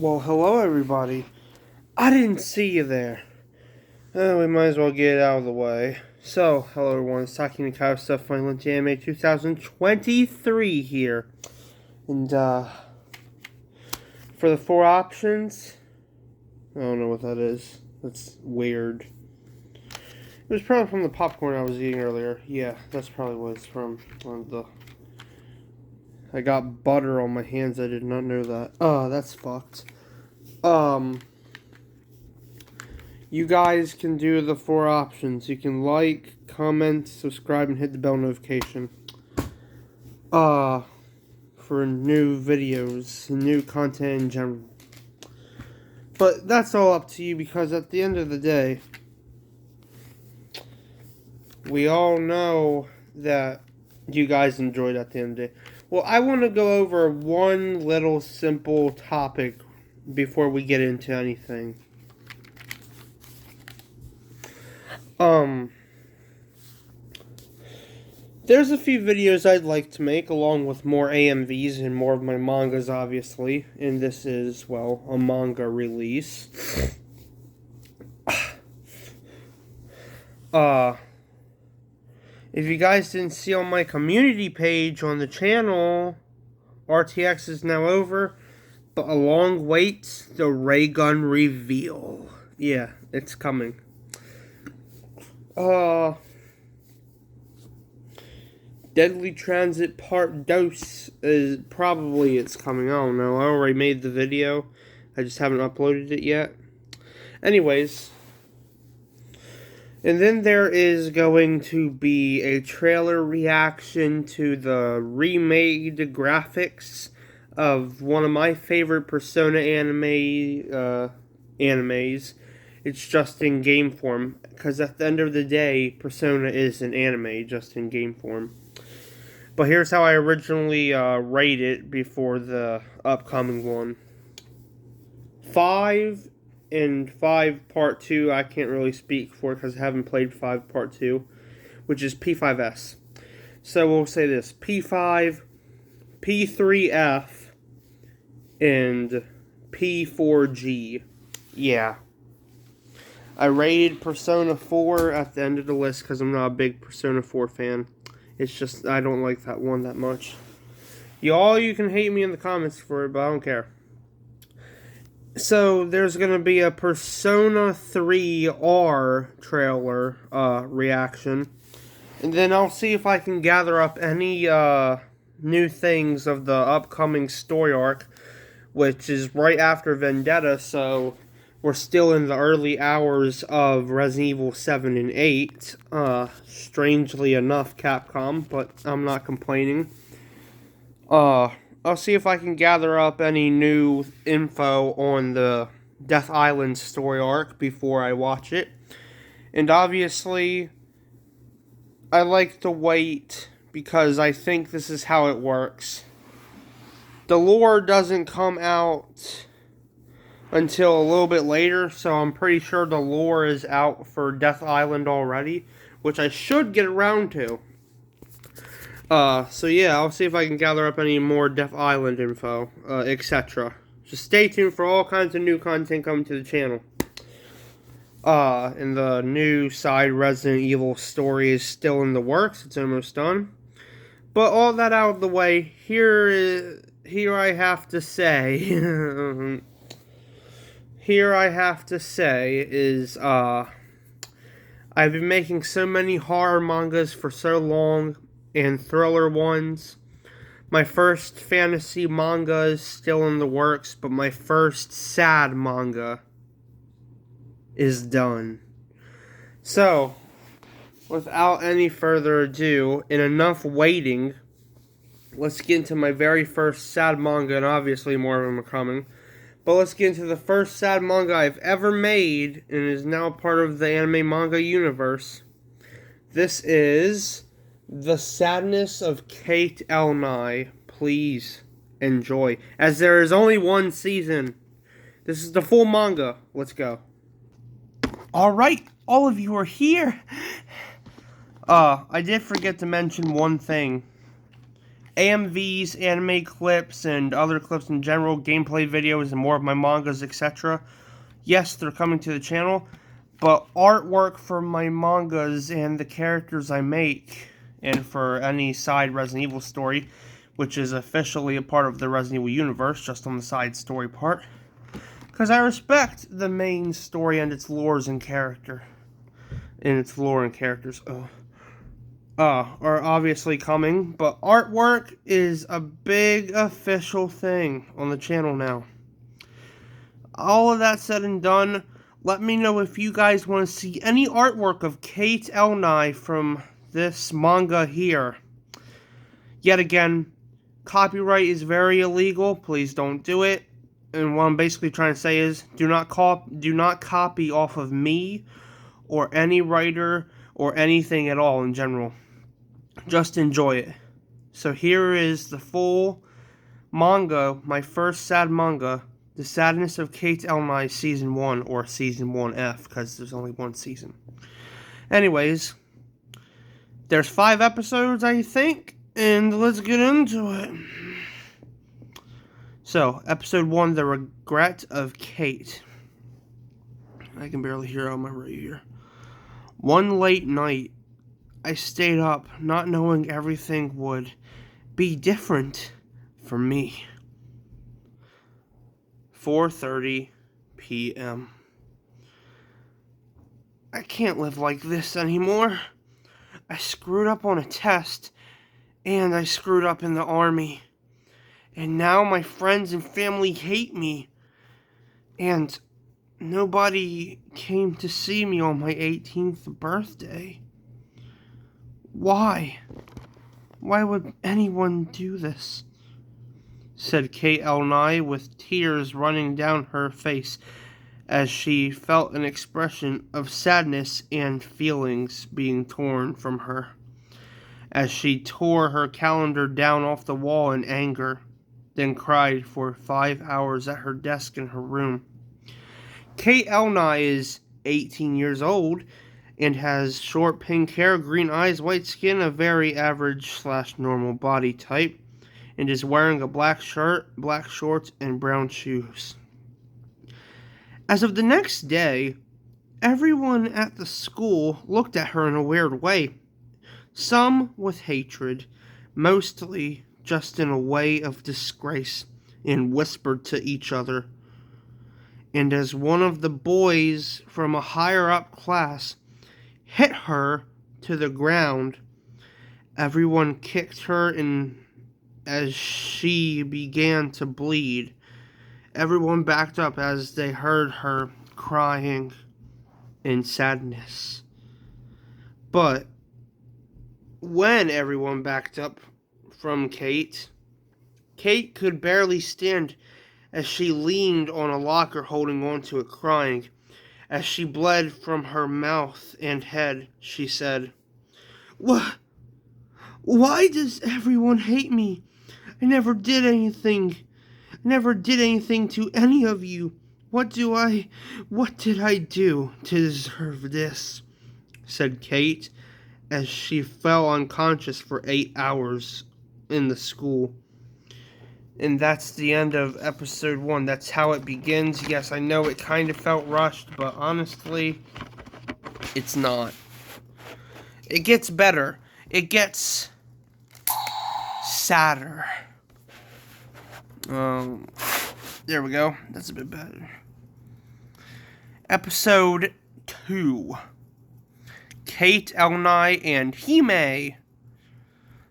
Well, hello everybody. I didn't see you there. We might as well get it out of the way. So, hello everyone, it's Talking to Kyle Stuff Final Anime 2023 here. And, for the four options, I don't know what that is. That's weird. It was probably from the popcorn I was eating earlier. Yeah, that's probably what it's from. I got butter on my hands, I did not know that. Oh, that's fucked. You guys can do the four options. You can like, comment, subscribe, and hit the bell notification. For new videos, new content in general. But that's all up to you because at the end of the day, we all know that you guys enjoyed at the end of the day. Well, I want to go over one little simple topic before we get into anything. There's a few videos I'd like to make along with more AMVs and more of my mangas, obviously. And this is, well, a manga release. If you guys didn't see on my community page on the channel, RTX is now over. But a long wait, the ray gun reveal. Yeah, it's coming. Deadly Transit Part Dose is probably it's coming. I don't know. I already made the video. I just haven't uploaded it yet. Anyways. And then there is going to be a trailer reaction to the remade graphics of one of my favorite Persona animes. It's just in game form. Because at the end of the day, Persona is an anime just in game form. But here's how I originally rated it before the upcoming one. 5 and 5 Part 2, I can't really speak for because I haven't played 5 Part 2, which is P5S. So we'll say this, P5, P3F, and P4G. Yeah. I rated Persona 4 at the end of the list because I'm not a big Persona 4 fan. It's just, I don't like that one that much. You can hate me in the comments for it, but I don't care. So, there's going to be a Persona 3R trailer reaction. And then I'll see if I can gather up any new things of the upcoming story arc, which is right after Vendetta, so we're still in the early hours of Resident Evil 7 and 8. Strangely enough, Capcom, but I'm not complaining. I'll see if I can gather up any new info on the Death Island story arc before I watch it. And obviously, I like to wait because I think this is how it works. The lore doesn't come out until a little bit later, so I'm pretty sure the lore is out for Death Island already, which I should get around to. So yeah, I'll see if I can gather up any more Death Island info, etc. Just stay tuned for all kinds of new content coming to the channel. And the new side Resident Evil story is still in the works, it's almost done. But all that out of the way, here I have to say... Here I have to say is, I've been making so many horror mangas for so long, and thriller ones. My first fantasy manga is still in the works, but my first sad manga is done. So, without any further ado, and enough waiting, let's get into my very first sad manga, and obviously more of them are coming. But let's get into the first sad manga I've ever made, and is now part of the anime manga universe. This is The Sadness of Kate ELNI. Please enjoy, as there is only one season. This is the full manga. Let's go. Alright, all of you are here. I did forget to mention one thing. AMVs, anime clips, and other clips in general, gameplay videos, and more of my mangas, etc. Yes, they're coming to the channel, but artwork for my mangas and the characters I make, and for any side Resident Evil story, which is officially a part of the Resident Evil universe, just on the side story part, because I respect the main story and its lores and character, and its lore and characters. Are obviously coming, but artwork is a big official thing on the channel now. All of that said and done, let me know if you guys want to see any artwork of Kate ELNI from this manga here. Yet again, copyright is very illegal. Please don't do it. And what I'm basically trying to say is, do not copy off of me or any writer or anything at all in general. Just enjoy it. So here is the full manga, my first sad manga, The Sadness of Kate ELNI Season 1, or Season 1F, because there's only one season. Anyways, there's 5 episodes, I think, and let's get into it. So, Episode 1, The Regret of Kate. I can barely hear on my right ear. One late night, I stayed up, not knowing everything would be different for me. 4:30 p.m. I can't live like this anymore. I screwed up on a test, and I screwed up in the army. And now my friends and family hate me. And nobody came to see me on my 18th birthday. Why? Why would anyone do this? Said Kate ELNI with tears running down her face as she felt an expression of sadness and feelings being torn from her. As she tore her calendar down off the wall in anger, then cried for 5 hours at her desk in her room. Kate ELNI is 18 years old and has short pink hair, green eyes, white skin, a very average/normal body type, and is wearing a black shirt, black shorts, and brown shoes. As of the next day, everyone at the school looked at her in a weird way. Some with hatred, mostly just in a way of disgrace, and whispered to each other. And as one of the boys from a higher-up class hit her to the ground, everyone kicked her, and as she began to bleed, everyone backed up as they heard her crying in sadness. But when everyone backed up from Kate, Kate could barely stand as she leaned on a locker holding on to it, crying. As she bled from her mouth and head, she said, Why does everyone hate me? I never did anything. I never did anything to any of you. What did I do to deserve this? Said Kate, as she fell unconscious for 8 hours in the school. And that's the end of episode 1. That's how it begins. Yes, I know it kind of felt rushed, but honestly, it's not. It gets better. It gets sadder. There we go. That's a bit better. Episode 2. Kate ELNI and Hime.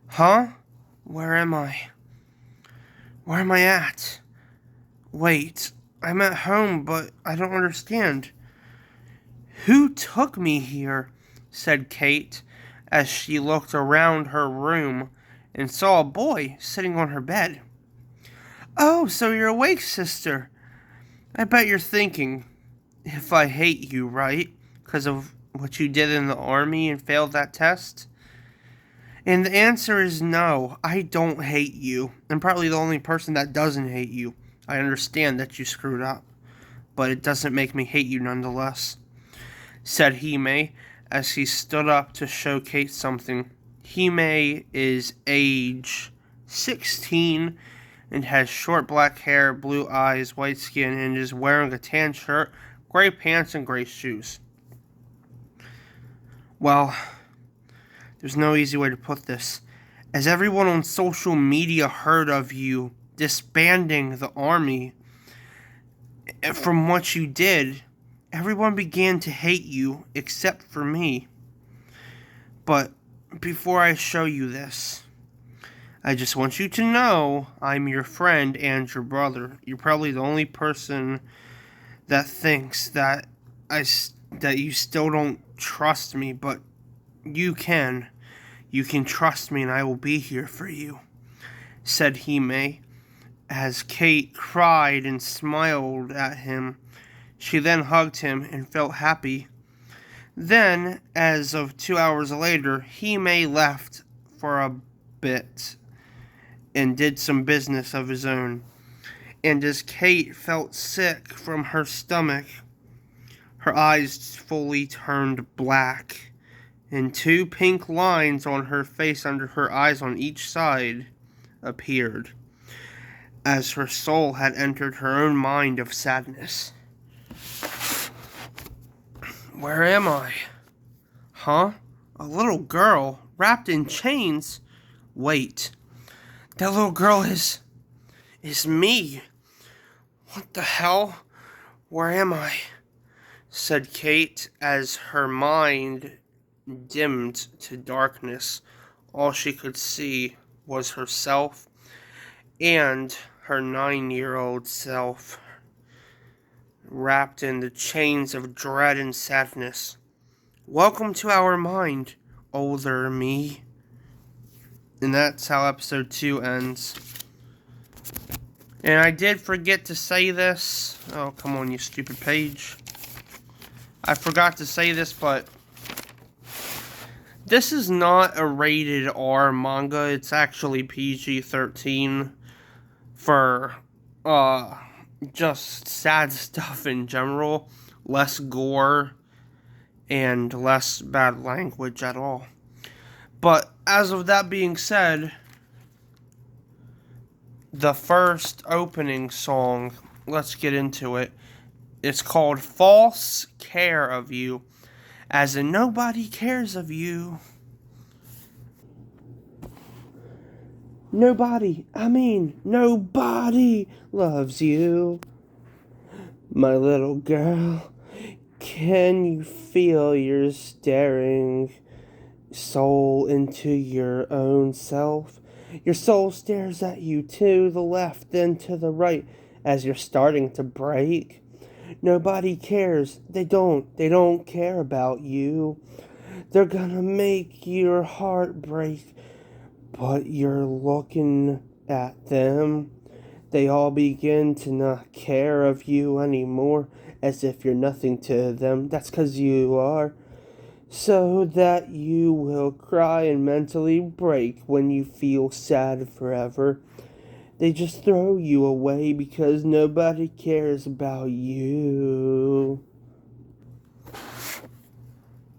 Huh? Where am I? Where am I at? Wait, I'm at home, but I don't understand. Who took me here? Said Kate, as she looked around her room and saw a boy sitting on her bed. Oh, so you're awake, sister. I bet you're thinking, if I hate you, right? Because of what you did in the army and failed that test? And the answer is no, I don't hate you. I'm probably the only person that doesn't hate you. I understand that you screwed up, but it doesn't make me hate you nonetheless, said Hime, as he stood up to show Kate something. Hime is age 16 and has short black hair, blue eyes, white skin, and is wearing a tan shirt, gray pants, and gray shoes. Well, there's no easy way to put this. As everyone on social media heard of you disbanding the army, from what you did, everyone began to hate you except for me. But before I show you this, I just want you to know I'm your friend and your brother. You're probably the only person that thinks that you still don't trust me, but you can. You can trust me and I will be here for you, said Hime, as Kate cried and smiled at him. She then hugged him and felt happy. Then, as of 2 hours later, Hime left for a bit and did some business of his own. And as Kate felt sick from her stomach, her eyes fully turned black, and 2 pink lines on her face under her eyes on each side appeared, as her soul had entered her own mind of sadness. Where am I? Huh? A little girl wrapped in chains? Wait, that little girl is me. What the hell? Where am I? Said Kate as her mind dimmed to darkness. All she could see was herself and her 9-year-old self, wrapped in the chains of dread and sadness. Welcome to our mind, older me. And that's how episode 2 ends. And I did forget to say this. Oh, come on, you stupid page. I forgot to say this, but this is not a rated R manga. It's actually PG-13 for just sad stuff in general, less gore, and less bad language at all. But as of that being said, the first opening song, let's get into it. It's called False Care of You, as in nobody cares of you. Nobody loves you. My little girl, can you feel your staring soul into your own self? Your soul stares at you to the left, then to the right, as you're starting to break. Nobody cares. They don't care about you. They're gonna make your heart break. But you're looking at them. They all begin to not care of you anymore, as if you're nothing to them. That's 'cause you are. So that you will cry and mentally break when you feel sad forever. They just throw you away because nobody cares about you.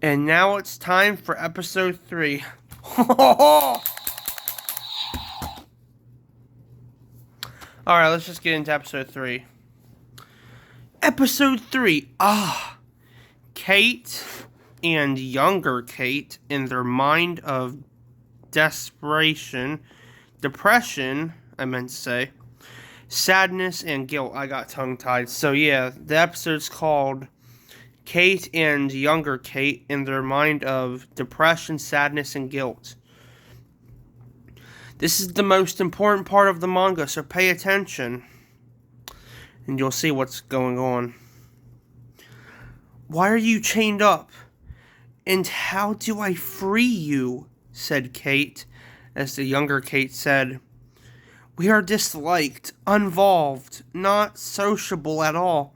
And now it's time for episode 3. Alright, let's just get into episode 3. Episode 3. Kate and younger Kate, in their mind of depression, I meant to say, sadness and guilt. I got tongue-tied. So yeah, the episode's called Kate and younger Kate, in their mind of depression, sadness, and guilt. This is the most important part of the manga, so pay attention, and you'll see what's going on. Why are you chained up? And how do I free you? Said Kate, as the younger Kate said, we are disliked, involved, not sociable at all.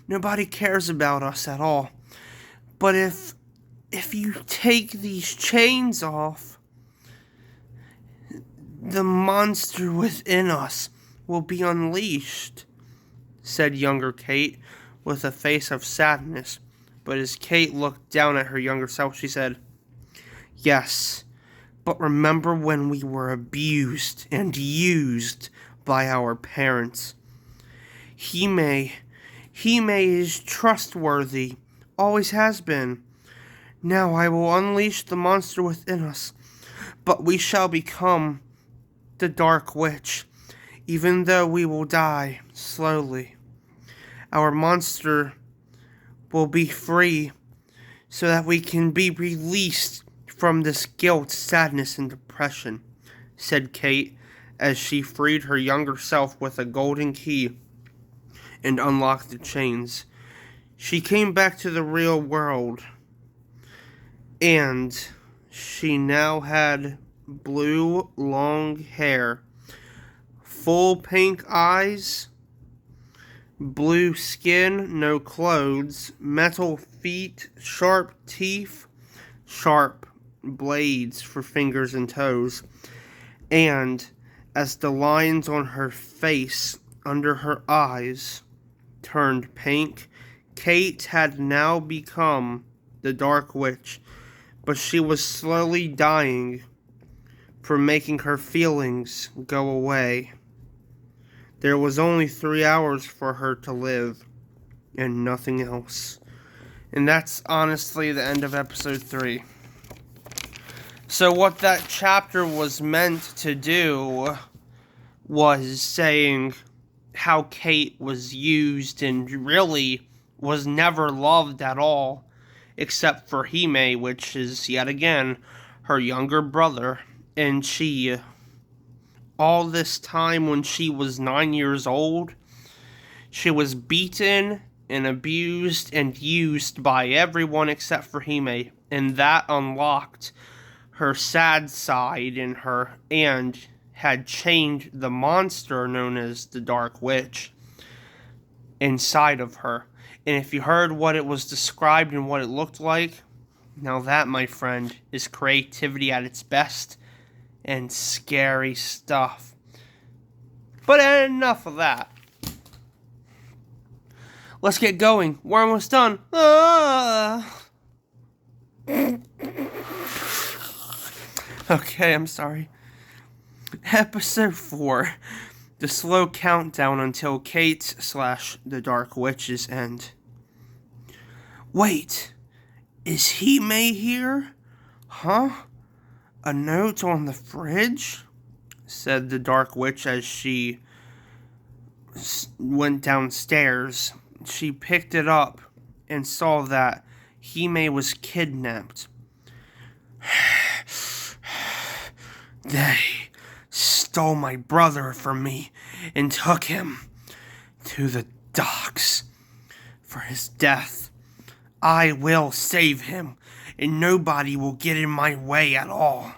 Nobody cares about us at all. But if you take these chains off, the monster within us will be unleashed, said younger Kate, with a face of sadness. But as Kate looked down at her younger self, she said, yes, But remember when we were abused and used by our parents. Hime is trustworthy, always has been. Now I will unleash the monster within us, but we shall become the Dark Witch, even though we will die slowly. Our monster will be free so that we can be released from this guilt, sadness, and depression, said Kate as she freed her younger self with a golden key and unlocked the chains. She came back to the real world, and she now had blue, long hair, full pink eyes, blue skin, no clothes, metal feet, sharp teeth, sharp blades for fingers and toes, and as the lines on her face under her eyes turned pink, Kate had now become the Dark Witch, but she was slowly dying from making her feelings go away. There was only 3 hours for her to live, and nothing else. And that's honestly the end of episode 3. So what that chapter was meant to do was saying how Kate was used and really was never loved at all, except for Hime, which is yet again her younger brother. And she, all this time when she was 9 years old, she was beaten and abused and used by everyone except for Hime, and that unlocked her sad side in her and had chained the monster known as the Dark Witch inside of her. And if you heard what it was described and what it looked like, now that, my friend, is creativity at its best and scary stuff. But enough of that. Let's get going. We're almost done. Okay, I'm sorry. Episode 4. The slow countdown until Kate / the Dark Witch's end. Wait, is Hime here? Huh? A note on the fridge? Said the Dark Witch as she went downstairs. She picked it up and saw that Hime was kidnapped. They stole my brother from me and took him to the docks for his death. I will save him, and nobody will get in my way at all.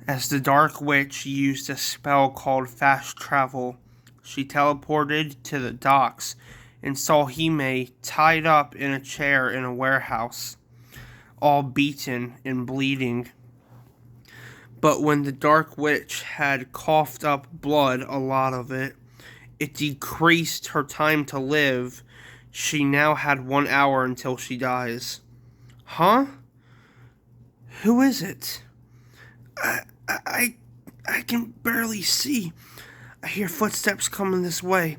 As the Dark Witch used a spell called Fast Travel, she teleported to the docks and saw Hime tied up in a chair in a warehouse, all beaten and bleeding. But when the Dark Witch had coughed up blood, a lot of it, it decreased her time to live. She now had 1 hour until she dies. Huh? Who is it? I can barely see. I hear footsteps coming this way.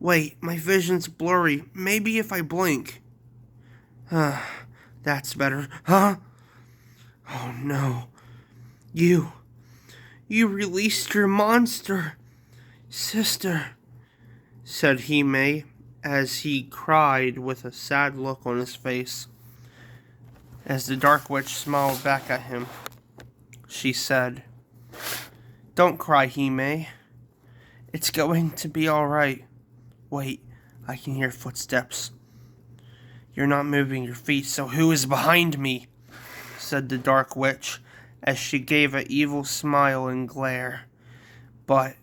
Wait, my vision's blurry. Maybe if I blink. That's better. Huh? Oh no. You released your monster, sister, said Hime as he cried with a sad look on his face. As the Dark Witch smiled back at him, she said, Don't cry, Hime. It's going to be alright. Wait, I can hear footsteps. You're not moving your feet, so who is behind me? Said the Dark Witch, as she gave an evil smile and glare. But,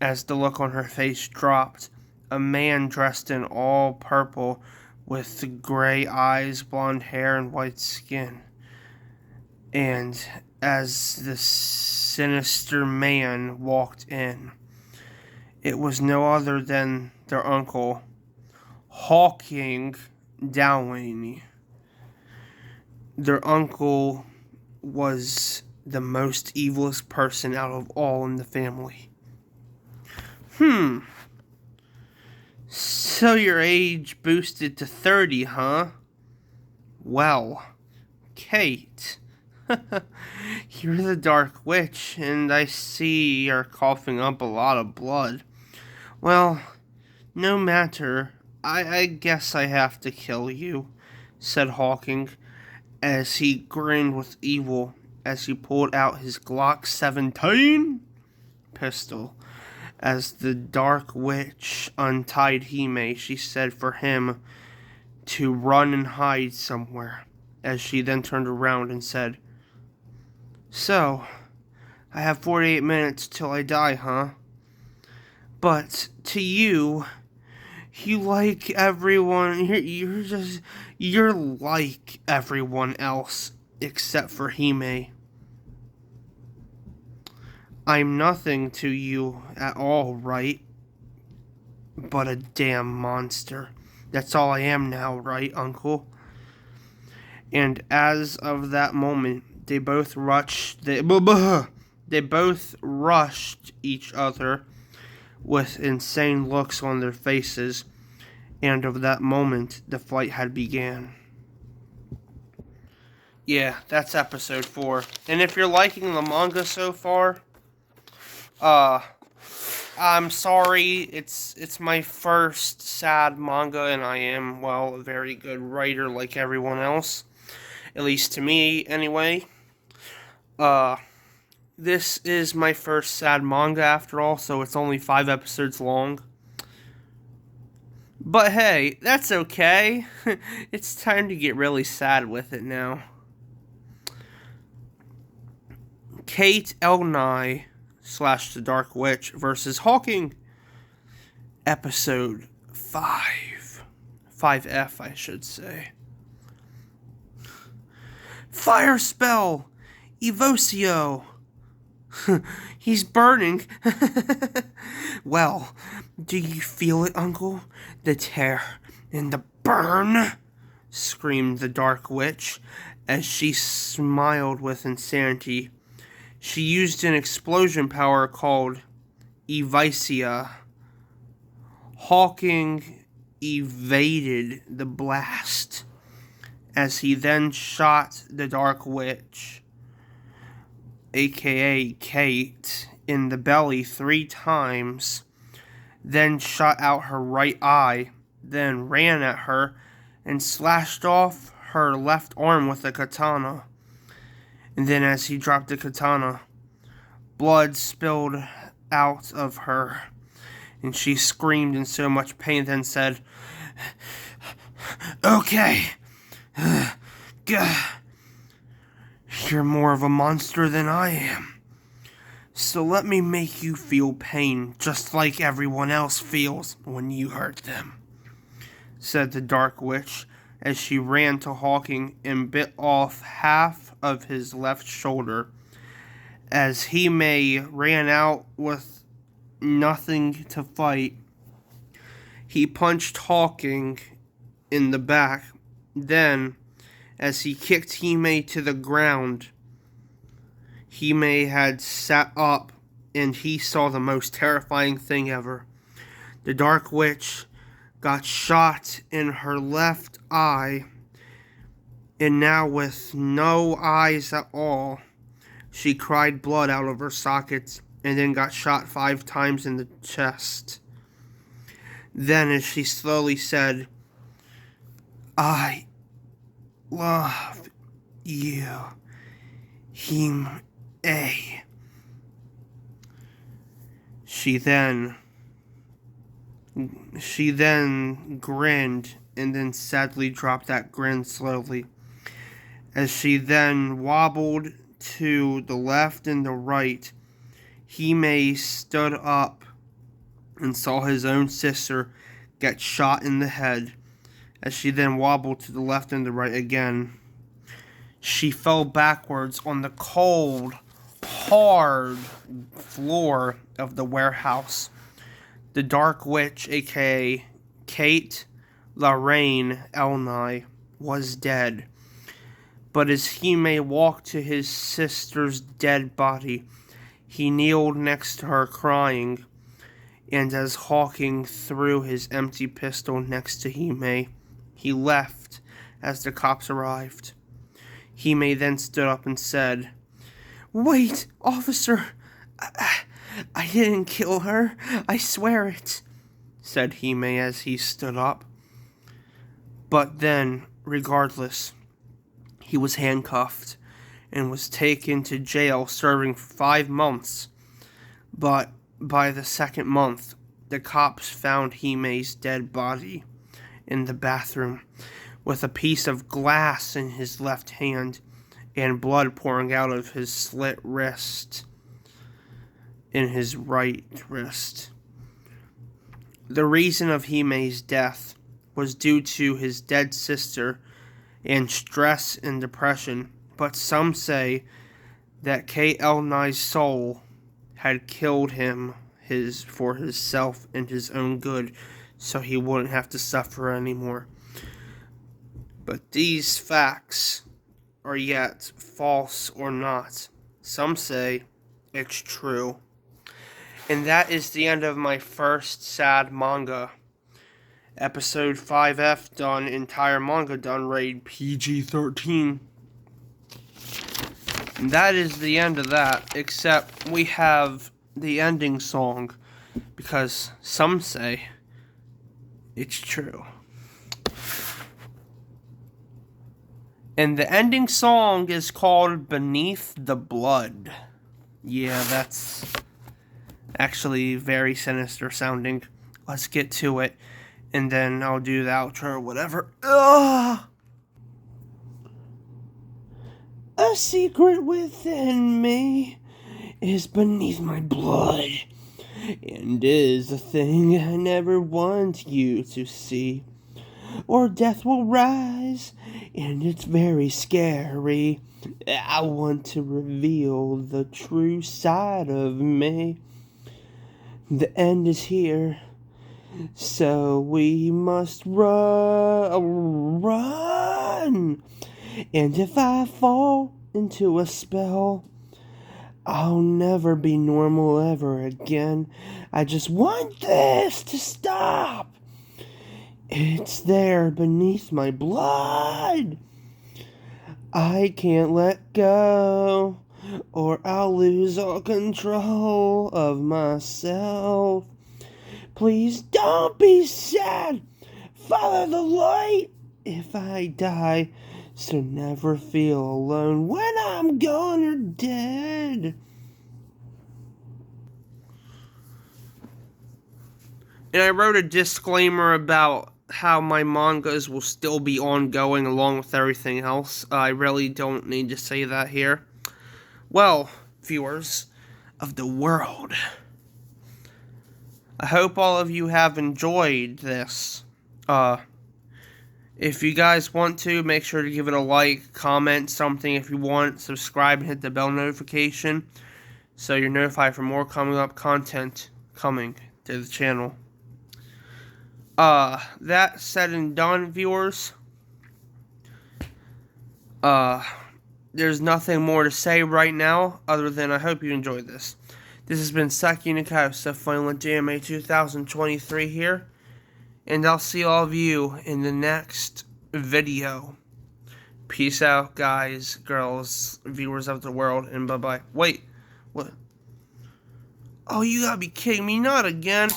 as the look on her face dropped, a man dressed in all purple with gray eyes, blonde hair, and white skin. And as the sinister man walked in, it was no other than their uncle, Hawking Downey. Their uncle was the most evilest person out of all in the family. So your age boosted to 30, huh? Well, Kate, you're the Dark Witch, and I see you're coughing up a lot of blood. Well, no matter, I guess I have to kill you, said Hawking, as he grinned with evil as he pulled out his Glock 17 pistol. As the Dark Witch untied Hime, she said for him to run and hide somewhere, as she then turned around and said, "So, I have 48 minutes till I die, huh? But to you, you like everyone, you're like everyone else except for Hime. I'm nothing to you at all, right? But a damn monster. That's all I am now, right, Uncle?" And as of that moment, they both rushed each other with insane looks on their faces, and of that moment, the fight had began. Yeah, that's episode 4. And if you're liking the manga so far, I'm sorry, it's my first sad manga, and I am, well, a very good writer like everyone else. At least to me, anyway. This is my first sad manga after all, so it's only 5 episodes long. But hey, that's okay. It's time to get really sad with it now. Kate ELNI / the Dark Witch versus Hawking. Episode 5. 5F, I should say. Fire spell! Evosio! He's burning. Well, do you feel it, Uncle? The tear and the burn? Screamed the Dark Witch as she smiled with insanity. She used an explosion power called Evisia. Hawking evaded the blast as he then shot the Dark Witch, aka Kate, in the belly 3 times, then shot out her right eye, then ran at her and slashed off her left arm with a katana. And then as he dropped the katana, blood spilled out of her, and she screamed in so much pain, then said, "Okay, you're more of a monster than I am. So let me make you feel pain just like everyone else feels when you hurt them," said the Dark Witch as she ran to Hawking and bit off half of his left shoulder. As Hime ran out with nothing to fight, he punched Hawking in the back. Then, as he kicked Hime to the ground, Hime had sat up, and he saw the most terrifying thing ever. The Dark Witch got shot in her left eye, and now with no eyes at all, she cried blood out of her sockets and then got shot 5 times in the chest. Then, as she slowly said, "I love you, Hime." She then grinned and then sadly dropped that grin slowly. As she then wobbled to the left and the right, Hime stood up and saw his own sister get shot in the head. As she then wobbled to the left and the right again, she fell backwards on the cold, hard floor of the warehouse. The Dark Witch, aka Kate Lorraine ELNI, was dead. But as Hime walked to his sister's dead body, he kneeled next to her crying, and as Hawking threw his empty pistol next to Hime, he left as the cops arrived. Hime then stood up and said, "Wait, officer, I didn't kill her, I swear it," said Hime as he stood up. But then, regardless, he was handcuffed and was taken to jail serving for 5 months. But by the second month, the cops found Hime's dead body in the bathroom with a piece of glass in his left hand and blood pouring out of his slit wrist in his right wrist. The reason of Hime's death was due to his dead sister and stress and depression, but some say that ELNI's soul had killed him for himself and his own good, so he wouldn't have to suffer anymore. But these facts are yet false or not. Some say it's true. And that is the end of my first sad manga. Episode 5F done, entire manga done, rated PG-13. And that is the end of that, except we have the ending song, because some say it's true. And the ending song is called Beneath the Blood. Yeah, that's actually very sinister sounding. Let's get to it, and then I'll do the outro or whatever. Ugh! A secret within me is beneath my blood, and is a thing I never want you to see, or death will rise, and it's very scary. I want to reveal the true side of me. The end is here, so we must run. And if I fall into a spell, I'll never be normal ever again. I just want this to stop. It's there beneath my blood. I can't let go, or I'll lose all control of myself. Please don't be sad. Follow the light if I die, so never feel alone when I'm gone or dead. And I wrote a disclaimer about how my mangas will still be ongoing along with everything else. I really don't need to say that here. Well, viewers of the world, I hope all of you have enjoyed this. If you guys want to, make sure to give it a like, comment something if you want, subscribe and hit the bell notification so you're notified for more coming up content coming to the channel. That said and done, viewers, there's nothing more to say right now other than I hope you enjoyed this. This has been Saki Nakayosa, Final JMA 2023 here, and I'll see all of you in the next video. Peace out, guys, girls, viewers of the world, and bye-bye. Wait, what? Oh, you gotta be kidding me, not again.